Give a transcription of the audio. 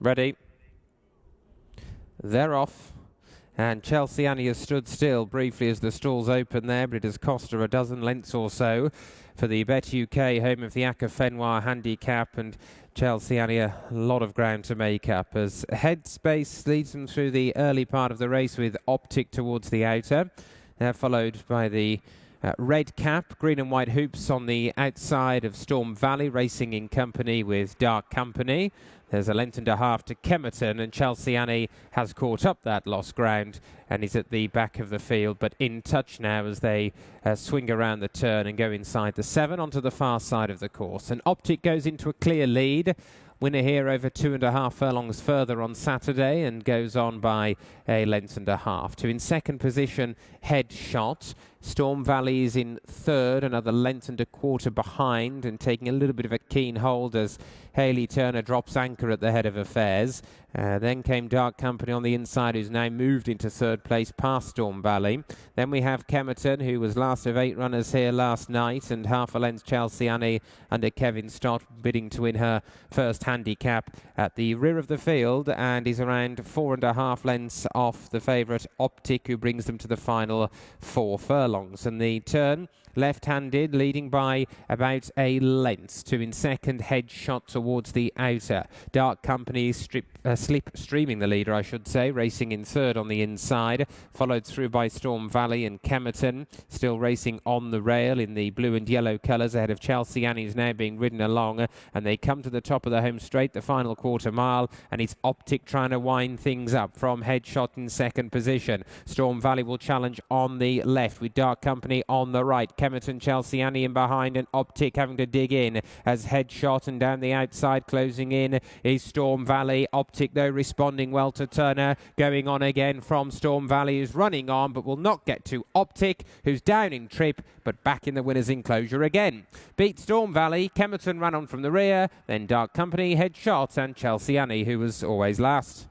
Ready. They're off. And Chelsea Annie has stood still briefly as the stalls open there, but it has cost her a dozen lengths or so for the BetUK, home of the Acca-Fenwa Handicap, and Chelsea Annie a lot of ground to make up as Headspace leads them through the early part of the race with Optic towards the outer. They're followed by the Red Cap, green and white hoops on the outside of Storm Valley, racing in company with Dark Company. There's a length and a half to Kemerton, and Chelsea Annie has caught up that lost ground and is at the back of the field, but in touch now as they swing around the turn and go inside the 7 onto the far side of the course. And Optic goes into a clear lead. Winner here over 2.5 furlongs further on Saturday and goes on by a length and a half. To in second position, Headshot. Storm Valley is in third, another length and a quarter behind, and taking a little bit of a keen hold as Hayley Turner drops anchor at the head of affairs. Then came Dark Company on the inside, who's now moved into third place past Storm Valley. Then we have Kemerton, who was last of 8 runners here last night, and half a length Chelsea Annie under Kevin Stott, bidding to win her first handicap at the rear of the field, and is around 4.5 lengths off the favourite Optic, who brings them to the final 4 furlongs. And the turn left-handed, leading by about a length. To in second, Headshot towards the outer. Dark Company slipstreaming the leader, I should say, racing in third on the inside, followed through by Storm Valley and Kemerton, still racing on the rail in the blue and yellow colours ahead of Chelsea Annie's now being ridden along, and they come to the top of the home straight, the final quarter mile, and it's Optic trying to wind things up from Headshot in second position. Storm Valley will challenge on the left with Dark Company on the right. Kemerton, Chelsea Annie in behind, and Optic having to dig in as Headshot, and down the outside closing in is Storm Valley. Optic though responding well to Turner, going on again from Storm Valley, who's running on but will not get to Optic, who's down in trip but back in the winner's enclosure again. Beat Storm Valley, Kemerton ran on from the rear, then Dark Company, Headshot, and Chelsea Annie, who was always last.